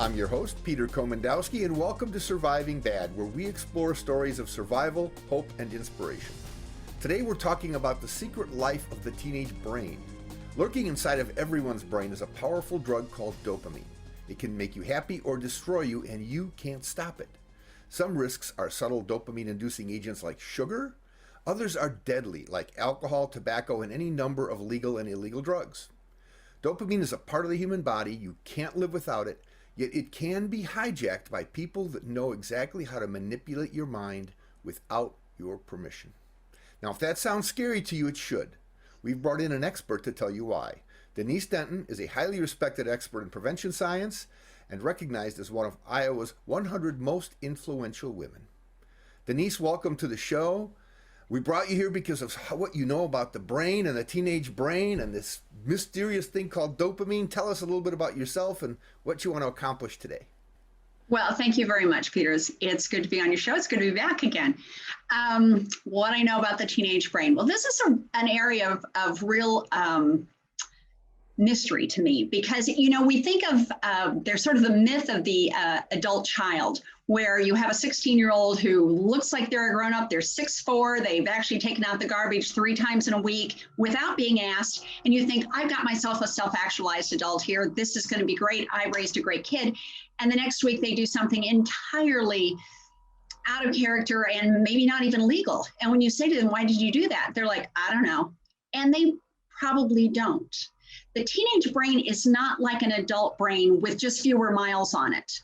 I'm your host, Peter Komendowski, and welcome to Surviving Bad, where we explore stories of survival, hope, and inspiration. Today we're talking about the secret life of the teenage brain. Lurking inside of everyone's brain is a powerful drug called dopamine. It can make you happy or destroy you, and you can't stop it. Some risks are subtle dopamine-inducing agents like sugar. Others are deadly, like alcohol, tobacco, and any number of legal and illegal drugs. Dopamine is a part of the human body. You can't live without it. Yet it can be hijacked by people that know exactly how to manipulate your mind without your permission. Now, if that sounds scary to you, it should. We've brought in an expert to tell you why. Denise Denton is a highly respected expert in prevention science and recognized as one of Iowa's 100 most influential women. Denise, welcome to the show. We brought you here because of what you know about the brain and the teenage brain and this mysterious thing called dopamine. Tell us a little bit about yourself and what you want to accomplish today. Well, thank you very much, Peter. It's good to be on your show. It's good to be back again. What I know about the teenage brain. Well, this is an area of real mystery to me because, we think of, there's sort of the myth of the adult child where you have a 16-year-old who looks like they're a grown-up, they're 6'4", they've actually taken out the garbage 3 times in a week without being asked, and you think, I've got myself a self-actualized adult here, this is gonna be great, I raised a great kid, and the next week they do something entirely out of character and maybe not even legal. And when you say to them, why did you do that? They're like, I don't know, and they probably don't. The teenage brain is not like an adult brain with just fewer miles on it.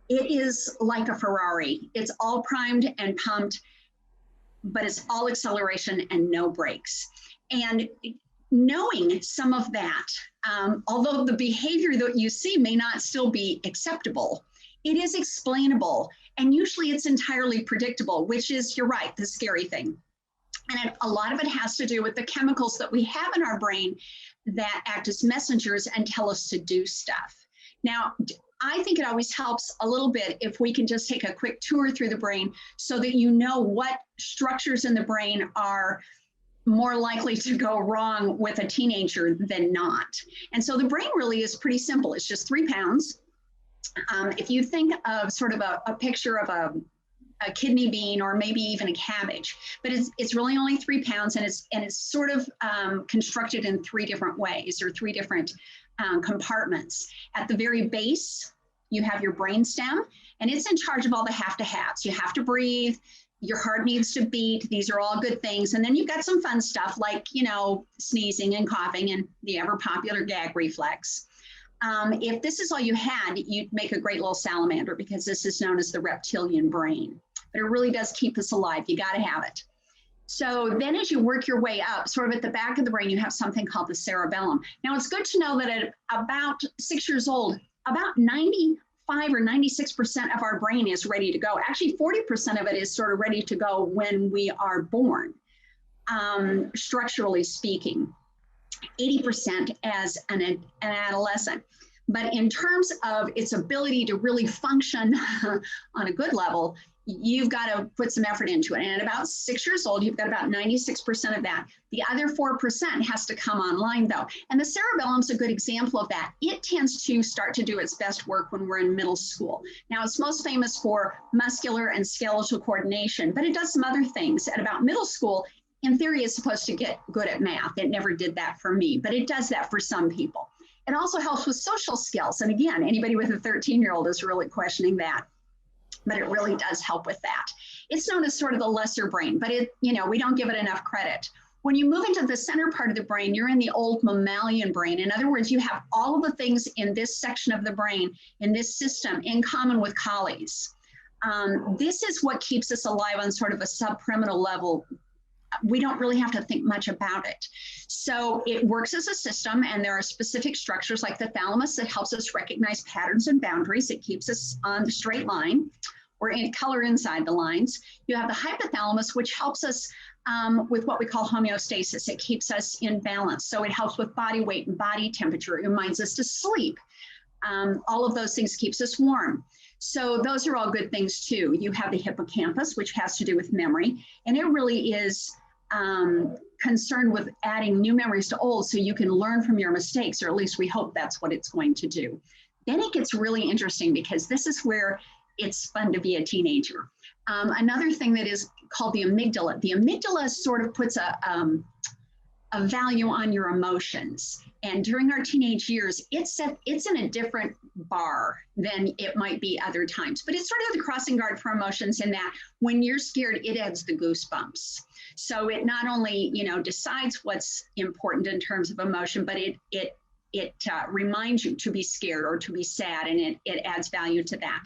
It is like a Ferrari. It's all primed and pumped, but it's all acceleration and no brakes. And knowing some of that, although the behavior that you see may not still be acceptable, it is explainable. And usually it's entirely predictable, which is, you're right, the scary thing. And a lot of it has to do with the chemicals that we have in our brain that act as messengers and tell us to do stuff. Now, I think it always helps a little bit if we can just take a quick tour through the brain so that you know what structures in the brain are more likely to go wrong with a teenager than not. And so the brain really is pretty simple. It's just 3 pounds. If you think of sort of a picture of a kidney bean or maybe even a cabbage, but it's really only 3 pounds, and it's sort of constructed in 3 different ways or 3 different compartments. At the very base, you have your brainstem, and it's in charge of all the have-to-haves. You have to breathe, your heart needs to beat. These are all good things. And then you've got some fun stuff like, sneezing and coughing and the ever popular gag reflex. If this is all you had, you'd make a great little salamander because this is known as the reptilian brain. But it really does keep us alive. You got to have it. So then as you work your way up, sort of at the back of the brain, you have something called the cerebellum. Now, it's good to know that at about 6 years old, about 95 or 96% of our brain is ready to go. Actually, 40% of it is sort of ready to go when we are born, structurally speaking, 80% as an adolescent. But in terms of its ability to really function on a good level, you've got to put some effort into it. And at about 6 years old, you've got about 96% of that. The other 4% has to come online, though. And the cerebellum's a good example of that. It tends to start to do its best work when we're in middle school. Now, it's most famous for muscular and skeletal coordination, but it does some other things. At about middle school, in theory, it's supposed to get good at math. It never did that for me, but it does that for some people. It also helps with social skills. And again, anybody with a 13-year-old is really questioning that. But it really does help with that. It's known as sort of the lesser brain, but we don't give it enough credit. When you move into the center part of the brain, you're in the old mammalian brain. In other words, you have all of the things in this section of the brain, in this system, in common with collies. This is what keeps us alive on sort of a subcriminal level. We don't really have to think much about it. So it works as a system, and there are specific structures like the thalamus that helps us recognize patterns and boundaries. It keeps us on the straight line or in color inside the lines. You have the hypothalamus, which helps us with what we call homeostasis. It keeps us in balance. So it helps with body weight and body temperature. It reminds us to sleep. All of those things keeps us warm. So those are all good things too. You have the hippocampus, which has to do with memory, and it really is concerned with adding new memories to old so you can learn from your mistakes, or at least we hope that's what it's going to do. then it gets really interesting because this is where it's fun to be a teenager. Another thing that is called the amygdala. The amygdala sort of puts a value on your emotions. And during our teenage years, it's in a different bar than it might be other times. But it's sort of the crossing guard for emotions in that when you're scared, it adds the goosebumps. So it not only, decides what's important in terms of emotion, but it reminds you to be scared or to be sad, and it adds value to that.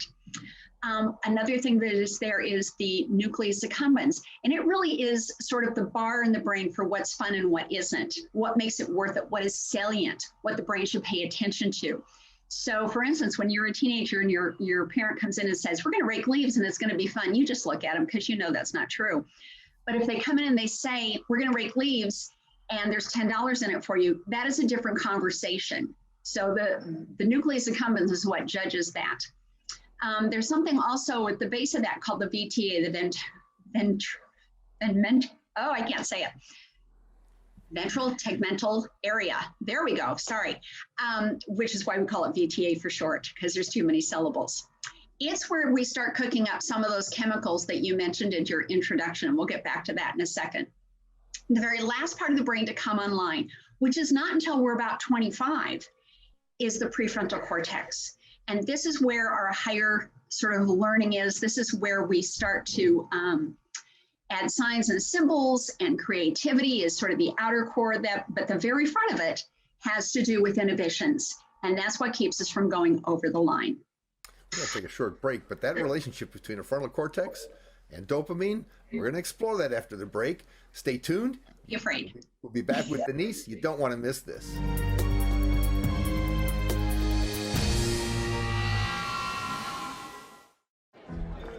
Another thing that is there is the nucleus accumbens, and it really is sort of the bar in the brain for what's fun and what isn't, what makes it worth it, what is salient, what the brain should pay attention to. So for instance, when you're a teenager and your parent comes in and says, we're going to rake leaves and it's going to be fun, you just look at them because you know that's not true. But if they come in and they say, we're going to rake leaves and there's $10 in it for you, that is a different conversation. So the nucleus accumbens is what judges that. There's something also at the base of that called the VTA, I can't say it. Ventral tegmental area. There we go. Sorry. Which is why we call it VTA for short, because there's too many syllables. It's where we start cooking up some of those chemicals that you mentioned in your introduction. We'll get back to that in a second. The very last part of the brain to come online, which is not until we're about 25, is the prefrontal cortex. And this is where our higher sort of learning is. This is where we start to add signs and symbols, and creativity is sort of the outer core of that, but the very front of it has to do with inhibitions. And that's what keeps us from going over the line. We're going to take a short break, but that relationship between the frontal cortex and dopamine, we're going to explore that after the break. Stay tuned. Be afraid. We'll be back with Denise. You don't want to miss this.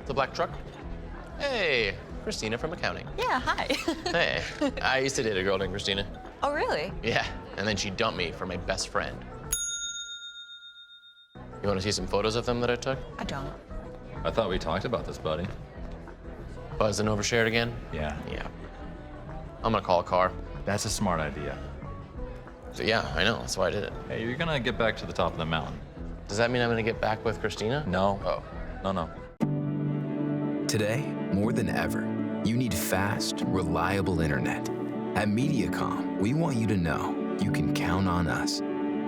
The black truck? Hey, Christina from accounting. Yeah, hi. Hey, I used to date a girl named Christina. Oh, really? Yeah, and then she dumped me for my best friend. You want to see some photos of them that I took? I don't. I thought we talked about this, buddy. Buzzed and overshared again? Yeah. Yeah. I'm gonna call a car. That's a smart idea. So yeah, I know, that's why I did it. Hey, you're gonna get back to the top of the mountain. Does that mean I'm gonna get back with Christina? No. Oh. No. Today, more than ever, you need fast, reliable internet. At Mediacom, we want you to know you can count on us.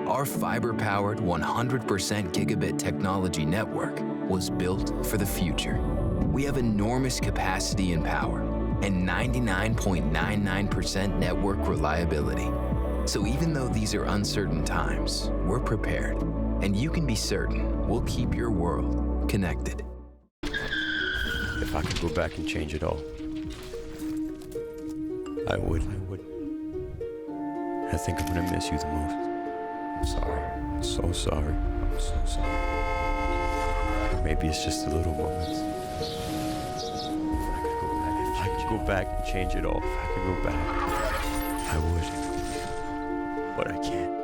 Our fiber-powered 100% gigabit technology network was built for the future. We have enormous capacity and power and 99.99% network reliability. So even though these are uncertain times, we're prepared. And you can be certain we'll keep your world connected. If I could go back and change it all, I would. I think I'm gonna miss you the most. I'm sorry. I'm so sorry. I'm so sorry. Maybe it's just the little moments. If I could go back and change it all, if I could go back, I would. But I can't.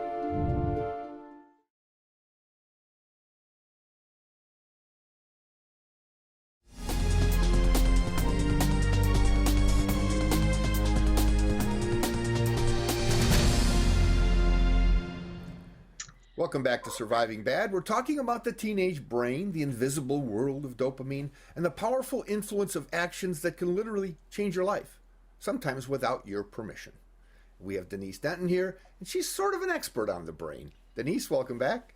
Welcome back to Surviving Bad. We're talking about the teenage brain, the invisible world of dopamine, and the powerful influence of actions that can literally change your life, sometimes without your permission. We have Denise Denton here, and she's sort of an expert on the brain. Denise, welcome back.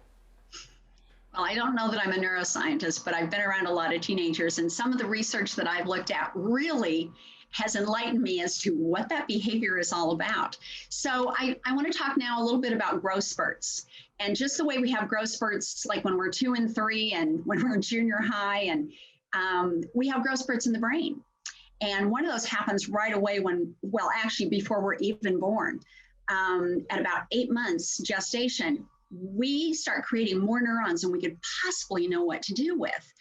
Well, I don't know that I'm a neuroscientist, but I've been around a lot of teenagers, and some of the research that I've looked at really has enlightened me as to what that behavior is all about. So I want to talk now a little bit about growth spurts. And just the way we have growth spurts, like when we're 2 and 3 and when we're in junior high, and we have growth spurts in the brain. And one of those happens right away actually before we're even born. At about 8 months gestation, we start creating more neurons than we could possibly know what to do with.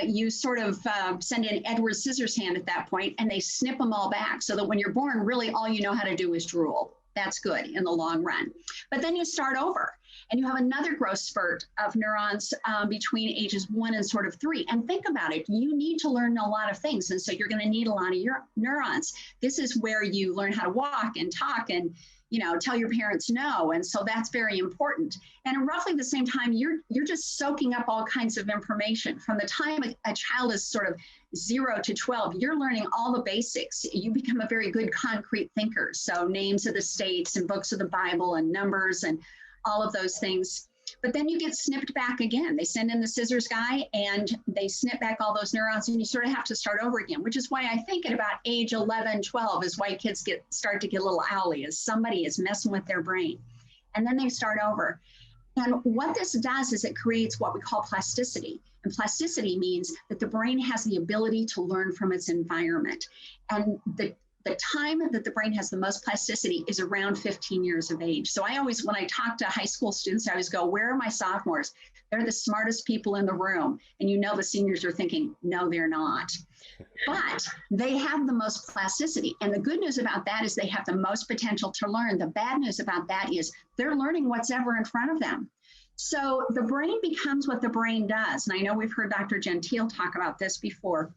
You sort of send in Edward Scissorhand at that point, and they snip them all back so that when you're born, really all you know how to do is drool. That's good in the long run. But then you start over. And you have another growth spurt of neurons between ages 1 and sort of 3. And think about it, you need to learn a lot of things. And so you're going to need a lot of your neurons. This is where you learn how to walk and talk and, tell your parents no. And so that's very important. And at roughly the same time, you're just soaking up all kinds of information. From the time a child is sort of 0 to 12, you're learning all the basics. You become a very good concrete thinker. So names of the states and books of the Bible and numbers and all of those things. But then you get snipped back again. They send in the scissors guy and they snip back all those neurons, and you sort of have to start over again, which is why I think at about age 11, 12 is why kids start to get a little owly, as somebody is messing with their brain. And then they start over. And what this does is it creates what we call plasticity. And plasticity means that the brain has the ability to learn from its environment. And the time that the brain has the most plasticity is around 15 years of age. So I always, when I talk to high school students, I always go, where are my sophomores? They're the smartest people in the room. And the seniors are thinking, no, they're not. But they have the most plasticity. And the good news about that is they have the most potential to learn. The bad news about that is they're learning what's ever in front of them. So the brain becomes what the brain does. And I know we've heard Dr. Gentile talk about this before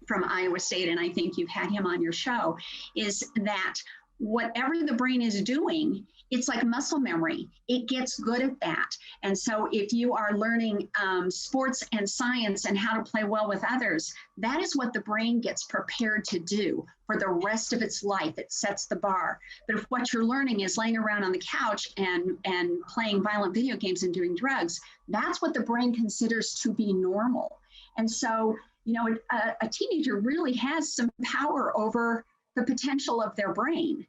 from Iowa State, and I think you've had him on your show, is that whatever the brain is doing, it's like muscle memory. It gets good at that. And so if you are learning sports and science and how to play well with others, that is what the brain gets prepared to do for the rest of its life. It sets the bar. But if what you're learning is laying around on the couch and playing violent video games and doing drugs, that's what the brain considers to be normal. And so, a teenager really has some power over the potential of their brain.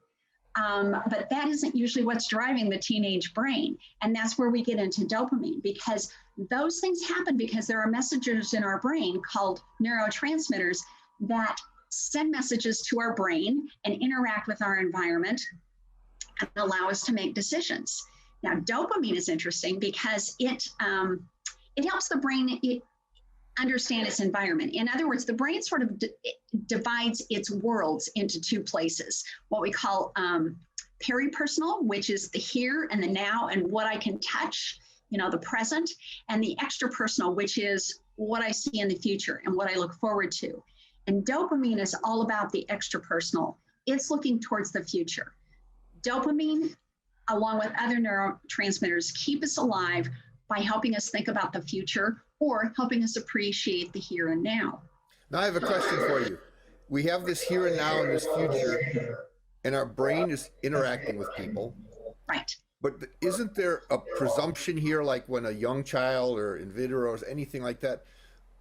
But that isn't usually what's driving the teenage brain. And that's where we get into dopamine, because those things happen because there are messengers in our brain called neurotransmitters that send messages to our brain and interact with our environment and allow us to make decisions. Now, dopamine is interesting because it helps the brain understand its environment. In other words, the brain sort of divides its worlds into two places, what we call peripersonal, which is the here and the now and what I can touch, the present, and the extrapersonal, which is what I see in the future and what I look forward to. And dopamine is all about the extrapersonal. It's looking towards the future. Dopamine, along with other neurotransmitters, keep us alive by helping us think about the future or helping us appreciate the here and now. Now I have a question for you. We have this here and now and this future, and our brain is interacting with people. Right. But isn't there a presumption here, like when a young child or in vitro or anything like that,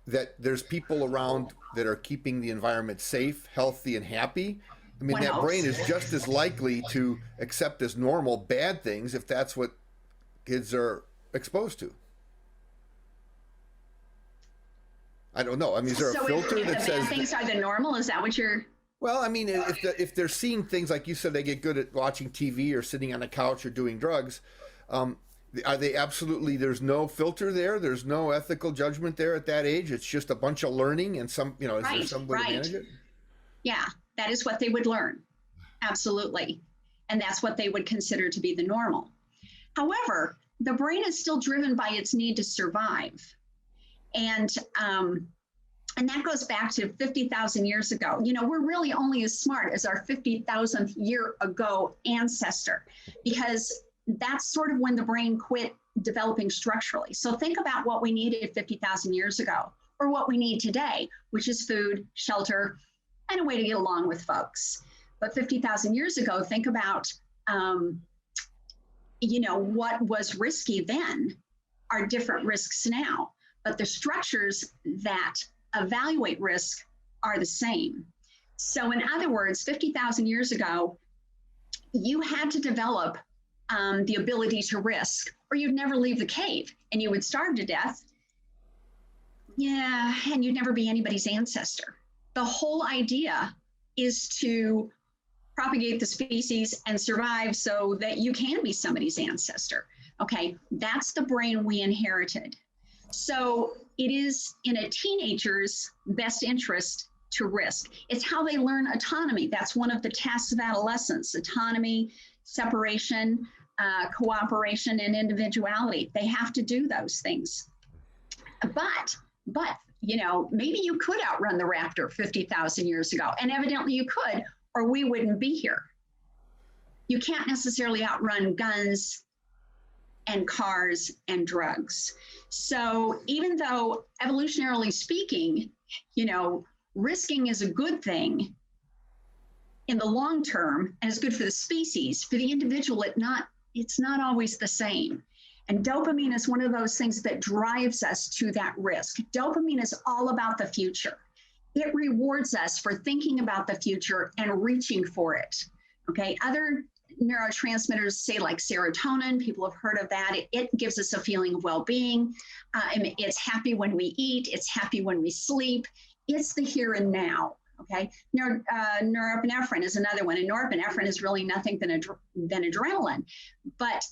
that there's people around that are keeping the environment safe, healthy, and happy? I mean, that brain is just as likely to accept as normal bad things if that's what kids are exposed to. I don't know. I mean, is there a filter that says bad things are the normal? Is that what you're? Well, I mean, if they're seeing things like you said, they get good at watching TV or sitting on a couch or doing drugs. Are they absolutely? There's no filter there. There's no ethical judgment there at that age. It's just a bunch of learning and some, is there some way to manage it? Yeah, that is what they would learn. Absolutely, and that's what they would consider to be the normal. However, the brain is still driven by its need to survive. And that goes back to 50,000 years ago. We're really only as smart as our 50,000th year ago ancestor, because that's sort of when the brain quit developing structurally. So think about what we needed 50,000 years ago, or what we need today, which is food, shelter, and a way to get along with folks. But 50,000 years ago, think about, what was risky then are different risks now. But the structures that evaluate risk are the same. So in other words, 50,000 years ago, you had to develop the ability to risk, or you'd never leave the cave and you would starve to death. Yeah, and you'd never be anybody's ancestor. The whole idea is to propagate the species and survive so that you can be somebody's ancestor. Okay, that's the brain we inherited. So it is in a teenager's best interest to risk. It's how they learn autonomy. That's one of the tasks of adolescence: autonomy, separation, cooperation and individuality. They have to do those things. But maybe you could outrun the raptor 50,000 years ago, and evidently you could, or we wouldn't be here. You can't necessarily outrun guns and cars and drugs. So even though evolutionarily speaking, risking is a good thing in the long term, and it's good for the species, for the individual, it's not always the same. And dopamine is one of those things that drives us to that risk. Dopamine is all about the future. It rewards us for thinking about the future and reaching for it. Okay, other neurotransmitters, say like serotonin, people have heard of that. It gives us a feeling of well-being. It's happy when we eat. It's happy when we sleep. It's the here and now. Okay, norepinephrine is another one, and norepinephrine is really nothing than adrenaline. But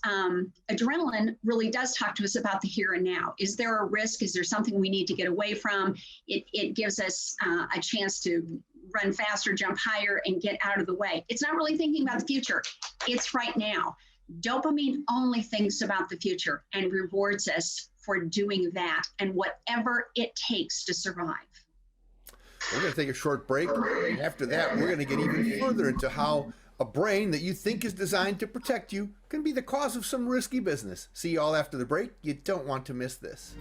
adrenaline really does talk to us about the here and now. Is there a risk? Is there something we need to get away from? It gives us a chance to run faster, jump higher, and get out of the way. It's not really thinking about the future. It's right now. Dopamine only thinks about the future and rewards us for doing that and whatever it takes to survive. We're going to take a short break, and after that, we're going to get even further into how a brain that you think is designed to protect you can be the cause of some risky business. See you all after the break. You don't want to miss this.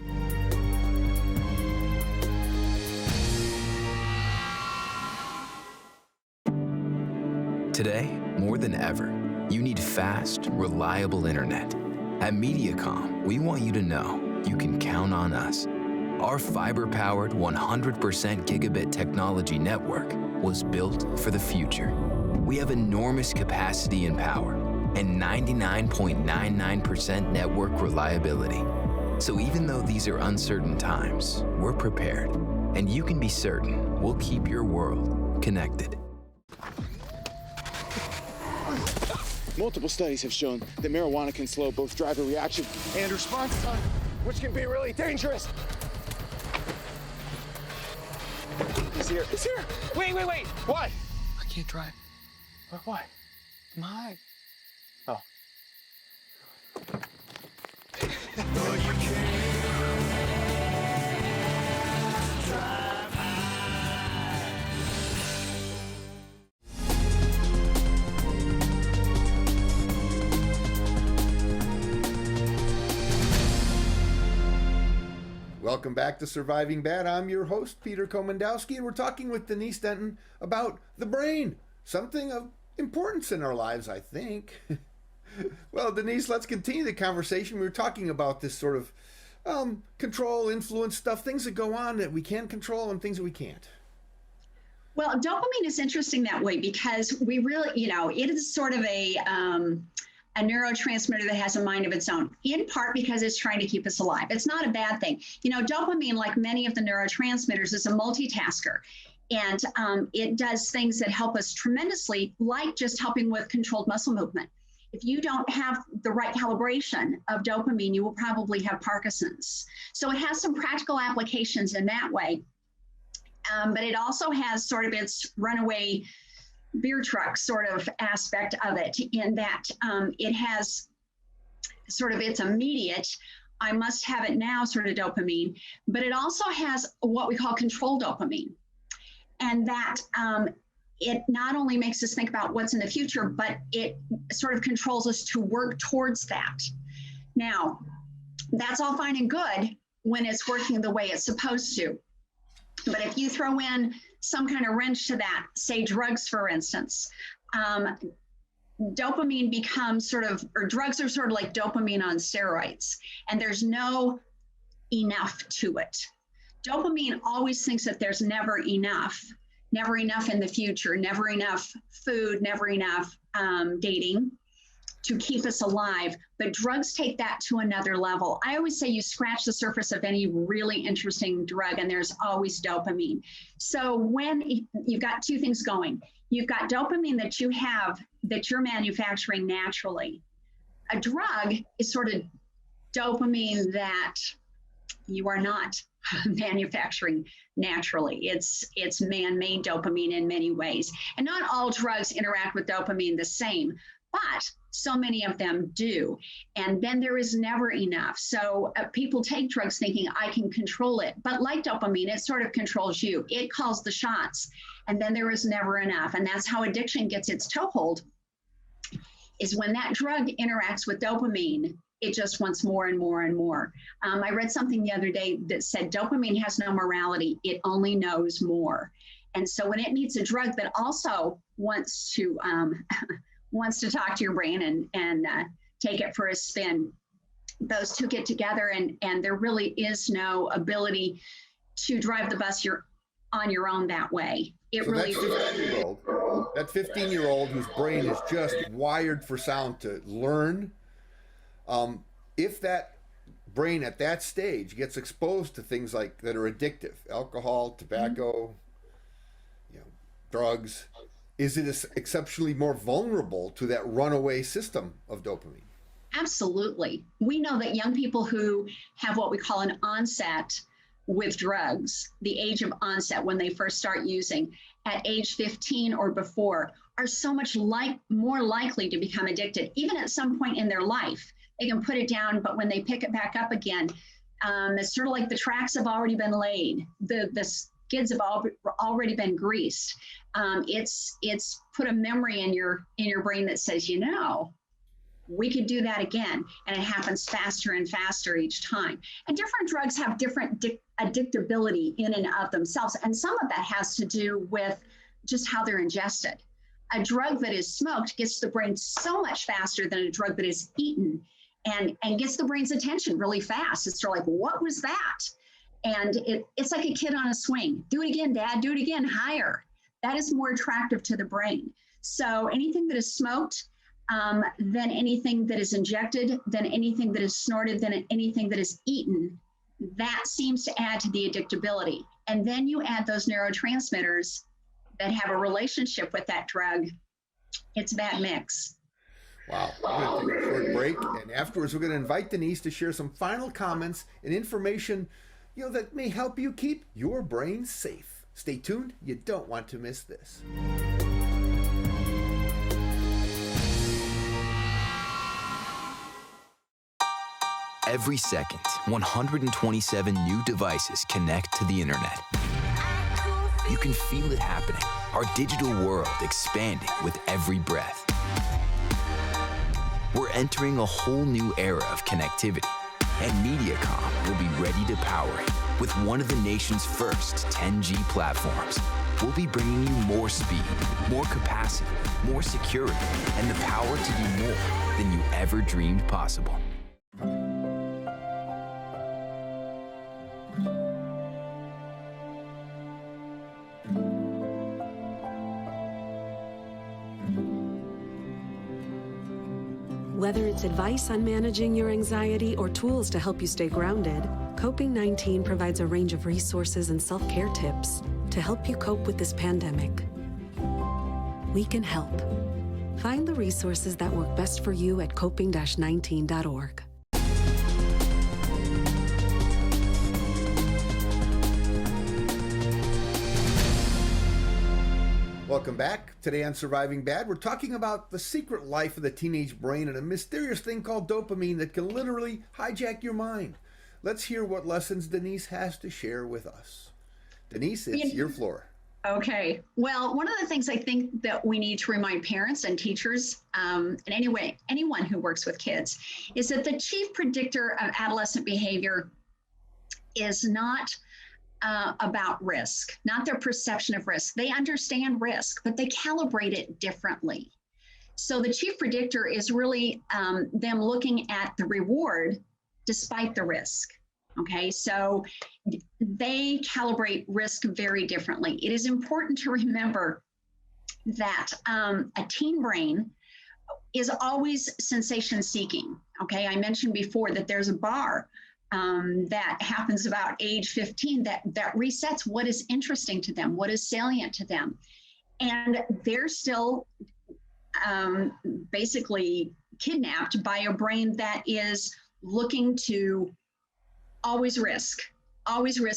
Today, more than ever, you need fast, reliable internet. At Mediacom, we want you to know you can count on us. Our fiber-powered 100% gigabit technology network was built for the future. We have enormous capacity and power and 99.99% network reliability. So even though these are uncertain times, we're prepared, and you can be certain we'll keep your world connected. Multiple studies have shown that marijuana can slow both driver reaction and response time, which can be really dangerous. He's here. He's here. Wait. What? I can't drive. Why? I'm high. Oh. Welcome back to Surviving Bad. I'm your host, Peter Komendowski, and we're talking with Denise Denton about the brain, something of importance in our lives, I think. Well, Denise, let's continue the conversation. We were talking about this sort of control, influence stuff, things that go on that we can control and things that we can't. Well, dopamine is interesting that way because we really, it is sort of a neurotransmitter that has a mind of its own, in part because it's trying to keep us alive. It's not a bad thing. Dopamine, like many of the neurotransmitters, is a multitasker. And it does things that help us tremendously, like just helping with controlled muscle movement. If you don't have the right calibration of dopamine, you will probably have Parkinson's. So it has some practical applications in that way. But it also has sort of its runaway beer truck sort of aspect of it, in that it has sort of its immediate, I must have it now sort of dopamine, but it also has what we call control dopamine. And that it not only makes us think about what's in the future, but it sort of controls us to work towards that. Now, that's all fine and good when it's working the way it's supposed to. But if you throw in some kind of wrench to that, say drugs, for instance, dopamine becomes or drugs are sort of like dopamine on steroids, and there's no enough to it. Dopamine always thinks that there's never enough in the future, never enough food, never enough dating to keep us alive. But drugs take that to another level. I always say you scratch the surface of any really interesting drug and there's always dopamine. So when you've got two things going, you've got dopamine that you have, that you're manufacturing naturally. A drug is sort of dopamine that you are not manufacturing naturally. It's man-made dopamine in many ways. And not all drugs interact with dopamine the same, but so many of them do. And then there is never enough. So people take drugs thinking I can control it. But like dopamine, it sort of controls you. It calls the shots. And then there is never enough. And that's how addiction gets its toehold, is when that drug interacts with dopamine, it just wants more and more and more. I read something the other day that said dopamine has no morality. It only knows more. And so when it meets a drug that also wants to talk to your brain and take it for a spin, those two get together, and there really is no ability to drive the bus on your own that way. It so really that 15-year-old whose brain is just wired for sound to learn, if that brain at that stage gets exposed to things like that are addictive, alcohol, tobacco, drugs, is it exceptionally more vulnerable to that runaway system of dopamine? Absolutely. We know that young people who have what we call an onset with drugs, the age of onset when they first start using, at age 15 or before, are so much more likely to become addicted, even at some point in their life. They can put it down, but when they pick it back up again, it's sort of like the tracks have already been laid. The skids have already been greased. It's put a memory in your brain that says, we could do that again. And it happens faster and faster each time. And different drugs have different addictability in and of themselves. And some of that has to do with just how they're ingested. A drug that is smoked gets the brain so much faster than a drug that is eaten, and gets the brain's attention really fast. It's sort of like, what was that? And it's like a kid on a swing. Do it again, Dad, do it again, higher. That is more attractive to the brain. So anything that is smoked, then anything that is injected, then anything that is snorted, then anything that is eaten, that seems to add to the addictability. And then you add those neurotransmitters that have a relationship with that drug. It's a bad mix. Wow. We're going to take a short break, and afterwards we're going to invite Denise to share some final comments and information, that may help you keep your brain safe. Stay tuned. You don't want to miss this. Every second, 127 new devices connect to the internet. You can feel it happening. Our digital world expanding with every breath. We're entering a whole new era of connectivity, and MediaCom will be ready to power it with one of the nation's first 10G platforms. We'll be bringing you more speed, more capacity, more security, and the power to do more than you ever dreamed possible. Whether it's advice on managing your anxiety or tools to help you stay grounded, Coping-19 provides a range of resources and self-care tips to help you cope with this pandemic. We can help. Find the resources that work best for you at coping-19.org. Welcome back. Today on Surviving Bad, we're talking about the secret life of the teenage brain and a mysterious thing called dopamine that can literally hijack your mind. Let's hear what lessons Denise has to share with us. Denise, it's your floor. Okay. Well, one of the things I think that we need to remind parents and teachers, and anyone who works with kids, is that the chief predictor of adolescent behavior is not about risk, not their perception of risk. They understand risk, but they calibrate it differently. So the chief predictor is really them looking at the reward despite the risk. Okay, so they calibrate risk very differently. It is important to remember that a teen brain is always sensation seeking. Okay, I mentioned before that there's a bar that happens about age 15 that resets what is interesting to them, what is salient to them. And they're still basically kidnapped by a brain that is looking to always risk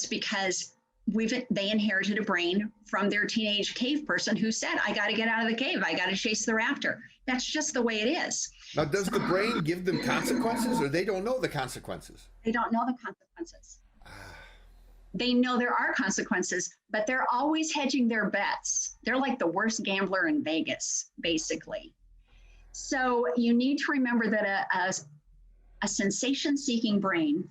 because they inherited a brain from their teenage cave person who said, I got to get out of the cave. I got to chase the raptor. That's just the way it is. Now, does the brain give them consequences, or they don't know the consequences? They don't know the consequences. They know there are consequences, but they're always hedging their bets. They're like the worst gambler in Vegas, basically. So you need to remember that a sensation-seeking brain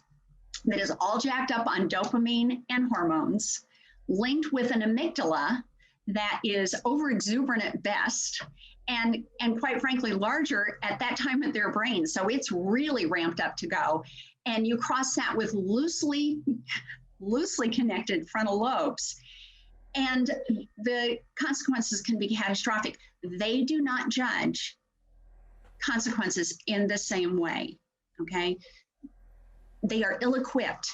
that is all jacked up on dopamine and hormones, linked with an amygdala that is overexuberant at best, and quite frankly, larger at that time of their brain. So it's really ramped up to go. And you cross that with loosely connected frontal lobes, and the consequences can be catastrophic. They do not judge consequences in the same way, okay? They are ill-equipped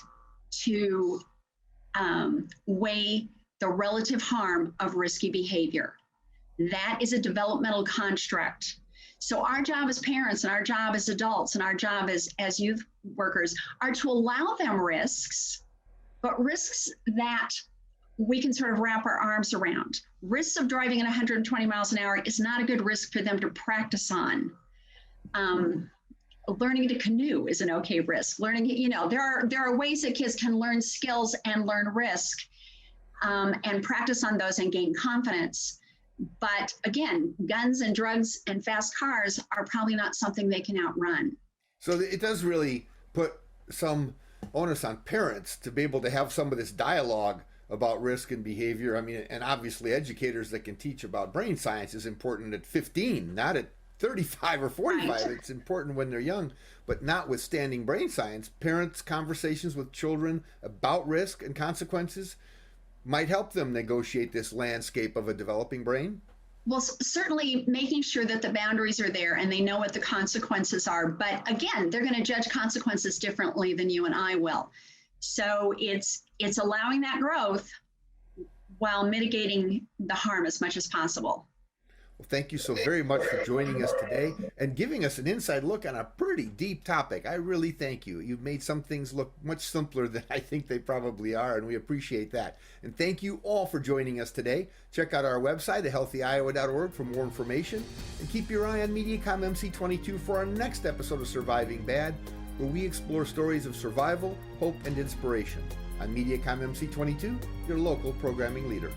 to weigh the relative harm of risky behavior. That is a developmental construct. So our job as parents and our job as adults and our job as youth workers are to allow them risks, but risks that we can sort of wrap our arms around. Risks of driving at 120 miles an hour is not a good risk for them to practice on. Learning to canoe is an okay risk. Learning, there are ways that kids can learn skills and learn risk and practice on those and gain confidence. But again, guns and drugs and fast cars are probably not something they can outrun. So it does really put some onus on parents to be able to have some of this dialogue about risk and behavior. I mean, and obviously educators that can teach about brain science is important at 15, not at 35 or 45. Right. It's important when they're young, but notwithstanding brain science, parents' conversations with children about risk and consequences might help them negotiate this landscape of a developing brain. Well, certainly making sure that the boundaries are there and they know what the consequences are. But again, they're going to judge consequences differently than you and I will. So it's allowing that growth while mitigating the harm as much as possible. Well, thank you so very much for joining us today and giving us an inside look on a pretty deep topic. I really thank you. You've made some things look much simpler than I think they probably are, and we appreciate that. And thank you all for joining us today. Check out our website, thehealthyiowa.org, for more information, and keep your eye on Mediacom MC22 for our next episode of Surviving Bad, where we explore stories of survival, hope, and inspiration. I'm Mediacom MC22, your local programming leader.